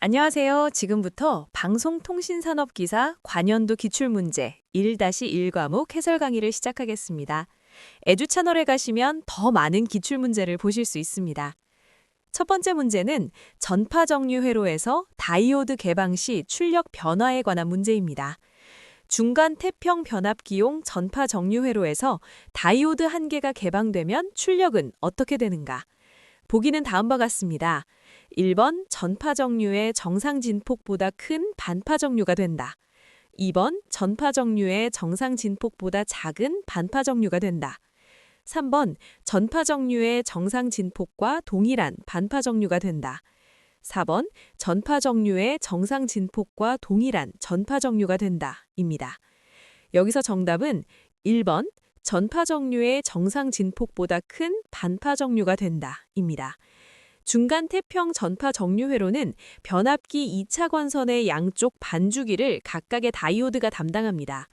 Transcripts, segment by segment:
안녕하세요. 지금부터 방송통신산업기사 관연도 기출문제 1-1 과목 해설 강의를 시작하겠습니다. 에듀 채널에 가시면 더 많은 기출문제를 보실 수 있습니다. 첫 번째 문제는 전파정류 회로에서 다이오드 개방 시 출력 변화에 관한 문제입니다. 중간 태평 변압기용 전파정류 회로에서 다이오드 한 개가 개방되면 출력은 어떻게 되는가? 보기는 다음과 같습니다. 1번 전파 정류의 정상 진폭보다 큰 반파 정류가 된다. 2번 전파 정류의 정상 진폭보다 작은 반파 정류가 된다. 3번 전파 정류의 정상 진폭과 동일한 반파 정류가 된다. 4번 전파 정류의 정상 진폭과 동일한 전파 정류가 된다. 입니다. 여기서 정답은 1번 전파 정류의 정상 진폭보다 큰 반파 정류가 된다. 입니다. 중간 태평 전파 정류 회로는 변압기 2차 관선의 양쪽 반주기를 각각의 다이오드가 담당합니다.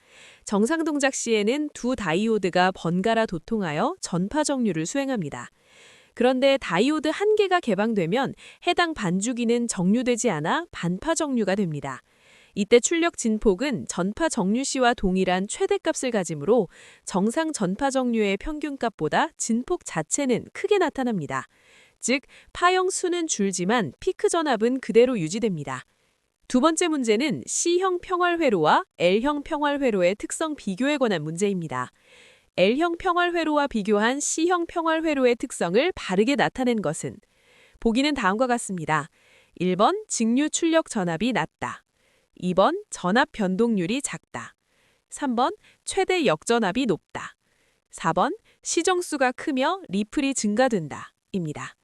정상 동작 시에는 두 다이오드가 번갈아 도통하여 전파 정류를 수행합니다. 그런데 다이오드 한 개가 개방되면 해당 반주기는 정류되지 않아 반파 정류가 됩니다. 이때 출력 진폭은 전파 정류시와 동일한 최대값을 가지므로 정상 전파 정류의 평균값보다 진폭 자체는 크게 나타납니다. 즉, 파형 수는 줄지만 피크 전압은 그대로 유지됩니다. 두 번째 문제는 C형 평활회로와 L형 평활회로의 특성 비교에 관한 문제입니다. L형 평활회로와 비교한 C형 평활회로의 특성을 바르게 나타낸 것은 보기는 다음과 같습니다. 1번 직류 출력 전압이 낮다. 2번 전압 변동률이 작다. 3번 최대 역전압이 높다. 4번 시정수가 크며 리플이 증가된다. 입니다.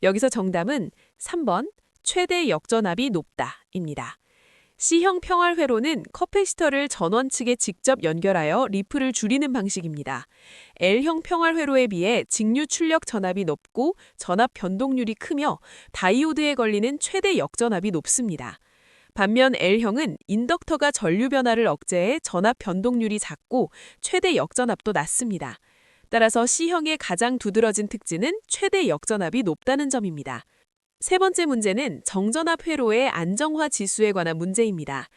여기서 정답은 3번 최대 역전압이 높다. 입니다. C형 평활회로는 커패시터를 전원 측에 직접 연결하여 리플을 줄이는 방식입니다. L형 평활회로에 비해 직류 출력 전압이 높고 전압 변동률이 크며 다이오드에 걸리는 최대 역전압이 높습니다. 반면 L형은 인덕터가 전류 변화를 억제해 전압 변동률이 작고 최대 역전압도 낮습니다. 따라서 C형의 가장 두드러진 특징은 최대 역전압이 높다는 점입니다. 세 번째 문제는 정전압 회로의 안정화 지수에 관한 문제입니다.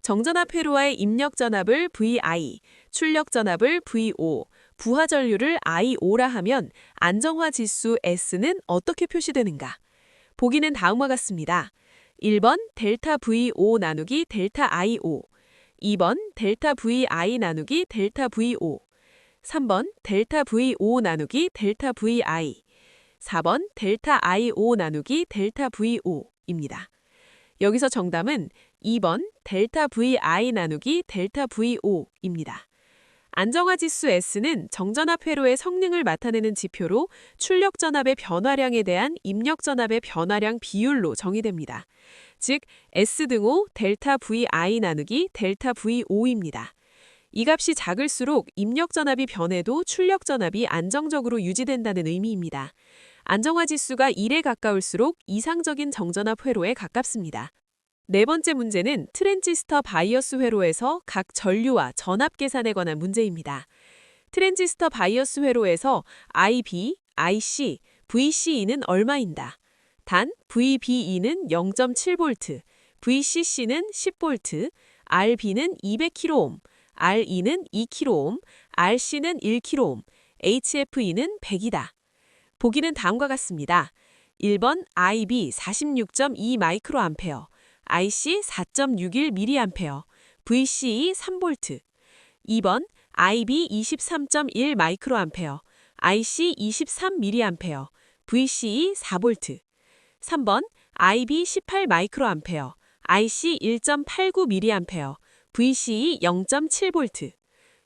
정전압 회로와의 입력 전압을 VI, 출력 전압을 VO, 부하 전류를 IO라 하면 안정화 지수 S는 어떻게 표시되는가? 보기는 다음과 같습니다. 1번 델타 VO 나누기 델타 IO, 2번 델타 VI 나누기 델타 VO, 3번 델타 VO 나누기 델타 VI, 4번 델타 IO 나누기 델타 VO입니다. 여기서 정답은 2번 델타 VI 나누기 델타 VO입니다. 안정화 지수 S는 정전압 회로의 성능을 나타내는 지표로 출력 전압의 변화량에 대한 입력 전압의 변화량 비율로 정의됩니다. 즉, S 등호 델타 VI 나누기 델타 VO입니다. 이 값이 작을수록 입력 전압이 변해도 출력 전압이 안정적으로 유지된다는 의미입니다. 안정화 지수가 1에 가까울수록 이상적인 정전압 회로에 가깝습니다. 네 번째 문제는 트랜지스터 바이어스 회로에서 각 전류와 전압 계산에 관한 문제입니다. 트랜지스터 바이어스 회로에서 IB, IC, VCE는 얼마인다? 단, VBE는 0.7V, VCC는 10V, RB는 200kΩ, RE는 2kΩ, RC는 1kΩ, HFE는 100이다. 보기는 다음과 같습니다. 1번 IB 46.2 마이크로암페어, IC 4.61 mA, VCE 3V. 2번 IB 23.1 마이크로암페어, IC 23 mA, VCE 4V. 3번 IB 18 마이크로암페어, IC 1.89 mA, VCE 0.7V.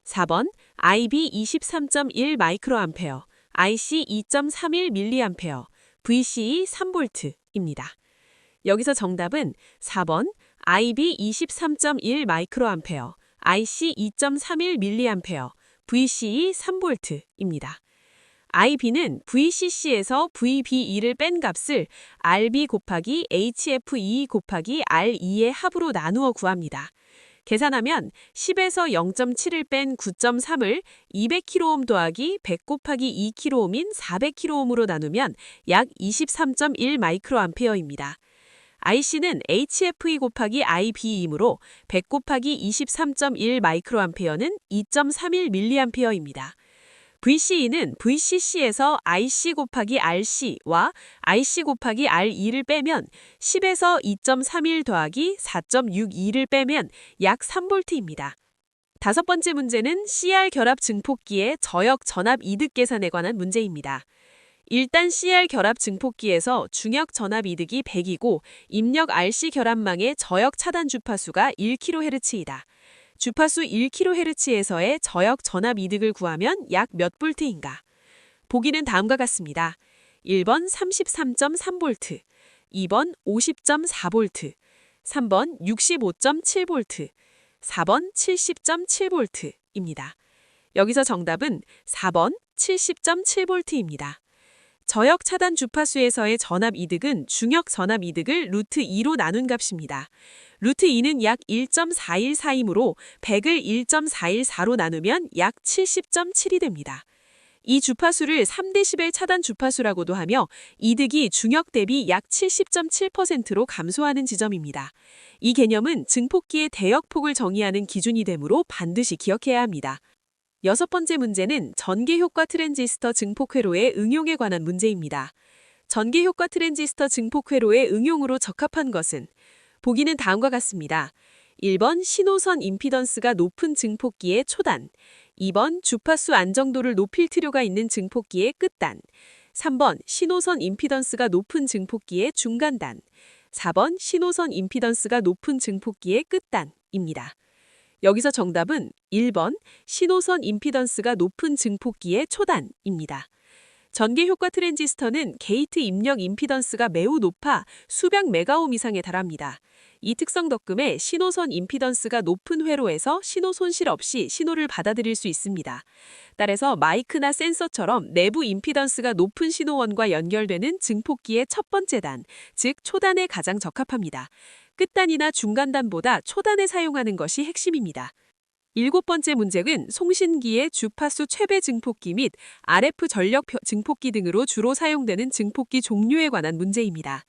4번 IB 23.1 마이크로암페어, IC 2.31 mA, VCE 3V입니다. 여기서 정답은 4번 IB 23.1 마이크로암페어, IC 2.31 mA, VCE 3V입니다. IB는 VCC에서 VBE를 뺀 값을 RB 곱하기 HFE 곱하기 RE의 합으로 나누어 구합니다. 계산하면 10에서 0.7을 뺀 9.3을 200kΩ 더하기 100 곱하기 2kΩ인 400kΩ으로 나누면 약 23.1 마이크로암페어입니다. IC는 HFE 곱하기 IB이므로 100 곱하기 23.1 마이크로암페어는 2.31mA입니다. VCE는 VCC에서 IC 곱하기 RC와 IC 곱하기 R2를 빼면 10에서 2.31 더하기 4.62를 빼면 약 3V입니다. 다섯 번째 문제는 CR 결합 증폭기의 저역 전압 이득 계산에 관한 문제입니다. 일단 CR 결합 증폭기에서 중역 전압 이득이 100이고 입력 RC 결합망의 저역 차단 주파수가 1kHz이다. 주파수 1kHz에서의 저역 전압 이득을 구하면 약 몇 볼트인가? 보기는 다음과 같습니다. 1번 33.3V, 2번 50.4V, 3번 65.7V, 4번 70.7V입니다. 여기서 정답은 4번 70.7V입니다. 저역 차단 주파수에서의 전압 이득은 중역 전압 이득을 루트 2로 나눈 값입니다. 루트 2는 약 1.414이므로 100을 1.414로 나누면 약 70.7이 됩니다. 이 주파수를 3dB 차단 주파수라고도 하며 이득이 중역 대비 약 70.7%로 감소하는 지점입니다. 이 개념은 증폭기의 대역폭을 정의하는 기준이 되므로 반드시 기억해야 합니다. 여섯 번째 문제는 전개효과 트랜지스터 증폭회로의 응용에 관한 문제입니다. 전개효과 트랜지스터 증폭회로의 응용으로 적합한 것은 보기는 다음과 같습니다. 1번 신호선 임피던스가 높은 증폭기의 초단, 2번 주파수 안정도를 높일 필요가 있는 증폭기의 끝단, 3번 신호선 임피던스가 높은 증폭기의 중간단, 4번 신호선 임피던스가 높은 증폭기의 끝단입니다. 여기서 정답은 1번 신호선 임피던스가 높은 증폭기의 초단입니다. 전개효과 트랜지스터는 게이트 입력 임피던스가 매우 높아 수백 메가옴 이상에 달합니다. 이 특성 덕분에 신호선 임피던스가 높은 회로에서 신호 손실 없이 신호를 받아들일 수 있습니다. 따라서 마이크나 센서처럼 내부 임피던스가 높은 신호원과 연결되는 증폭기의 첫 번째 단, 즉 초단에 가장 적합합니다. 끝단이나 중간단보다 초단에 사용하는 것이 핵심입니다. 일곱 번째 문제는 송신기의 주파수 최배 증폭기 및 RF 전력 증폭기 등으로 주로 사용되는 증폭기 종류에 관한 문제입니다.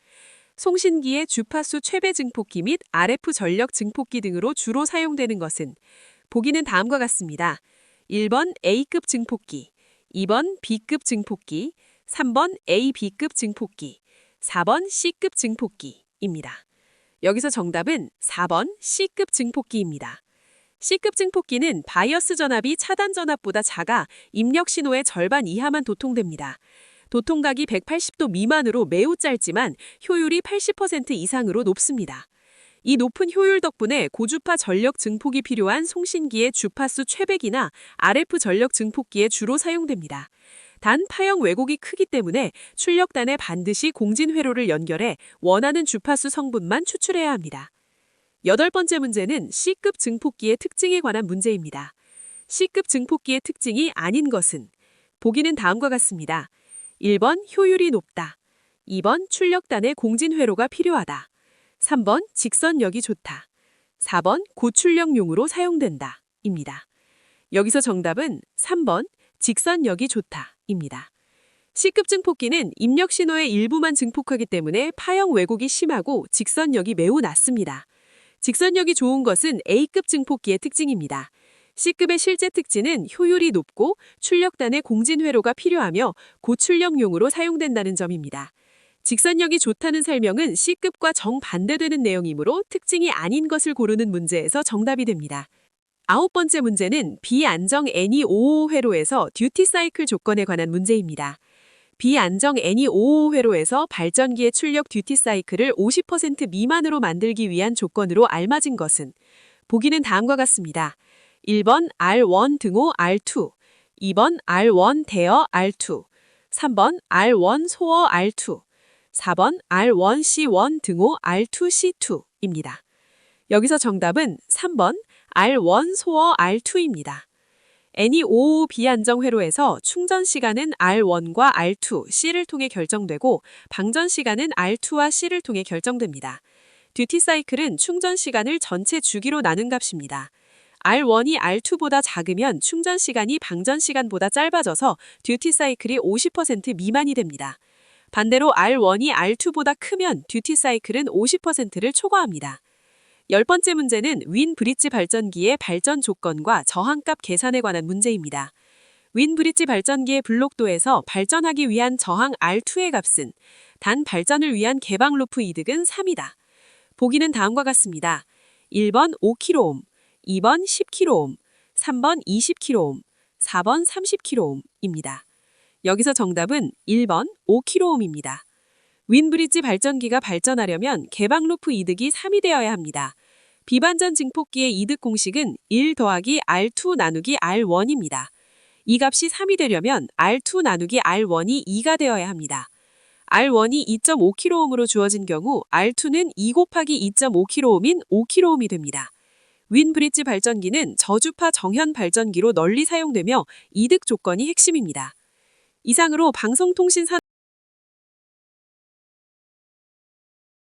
송신기의 주파수 최배 증폭기 및 RF 전력 증폭기 등으로 주로 사용되는 것은 보기는 다음과 같습니다. 1번 A급 증폭기, 2번 B급 증폭기, 3번 AB급 증폭기, 4번 C급 증폭기입니다. 여기서 정답은 4번 C급 증폭기입니다. C급 증폭기는 바이어스 전압이 차단 전압보다 작아 입력 신호의 절반 이하만 도통됩니다. 도통각이 180도 미만으로 매우 짧지만 효율이 80% 이상으로 높습니다. 이 높은 효율 덕분에 고주파 전력 증폭이 필요한 송신기의 주파수 최백이나 RF 전력 증폭기에 주로 사용됩니다. 단 파형 왜곡이 크기 때문에 출력단에 반드시 공진 회로를 연결해 원하는 주파수 성분만 추출해야 합니다. 여덟 번째 문제는 C급 증폭기의 특징에 관한 문제입니다. C급 증폭기의 특징이 아닌 것은 보기는 다음과 같습니다. 1번 효율이 높다, 2번 출력단에 공진 회로가 필요하다, 3번 직선력이 좋다, 4번 고출력용으로 사용된다 입니다. 여기서 정답은 3번 직선력이 좋다 입니다. C급 증폭기는 입력 신호의 일부만 증폭하기 때문에 파형 왜곡이 심하고 직선력이 매우 낮습니다. 직선력이 좋은 것은 A급 증폭기의 특징입니다. C급의 실제 특징은 효율이 높고 출력단에 공진 회로가 필요하며 고출력용으로 사용된다는 점입니다. 직선력이 좋다는 설명은 C급과 정반대되는 내용이므로 특징이 아닌 것을 고르는 문제에서 정답이 됩니다. 아홉 번째 문제는 비안정 NE55 회로에서 듀티 사이클 조건에 관한 문제입니다. 비안정 NE55 회로에서 발전기의 출력 듀티 사이클을 50% 미만으로 만들기 위한 조건으로 알맞은 것은 보기는 다음과 같습니다. 1번 R1 등호 R2, 2번 R1 대어 R2, 3번 R1 소어 R2, 4번 R1C1 등호 R2C2입니다. 여기서 정답은 3번 R1 소어 R2입니다. NE55 비안정 회로에서 충전 시간은 R1과 R2, C를 통해 결정되고 방전 시간은 R2와 C를 통해 결정됩니다. 듀티 사이클은 충전 시간을 전체 주기로 나눈 값입니다. R1이 R2보다 작으면 충전 시간이 방전 시간보다 짧아져서 듀티 사이클이 50% 미만이 됩니다. 반대로 R1이 R2보다 크면 듀티 사이클은 50%를 초과합니다. 10번째 문제는 윈 브릿지 발전기의 발전 조건과 저항값 계산에 관한 문제입니다. 윈 브릿지 발전기의 블록도에서 발전하기 위한 저항 R2의 값은 단 발전을 위한 개방 루프 이득은 3이다. 보기는 다음과 같습니다. 1번 5kΩ, 2번 10kΩ, 3번 20kΩ, 4번 30kΩ입니다. 여기서 정답은 1번 5kΩ입니다. 윈브리지 발전기가 발전하려면 개방 루프 이득이 3이 되어야 합니다. 비반전 증폭기의 이득 공식은 1 더하기 R2 나누기 R1입니다. 이 값이 3이 되려면 R2 나누기 R1이 2가 되어야 합니다. R1이 2.5kΩ으로 주어진 경우 R2는 2 곱하기 2.5kΩ인 5kΩ이 됩니다. 윈브리지 발전기는 저주파 정현 발전기로 널리 사용되며 이득 조건이 핵심입니다. 이상으로 방송통신산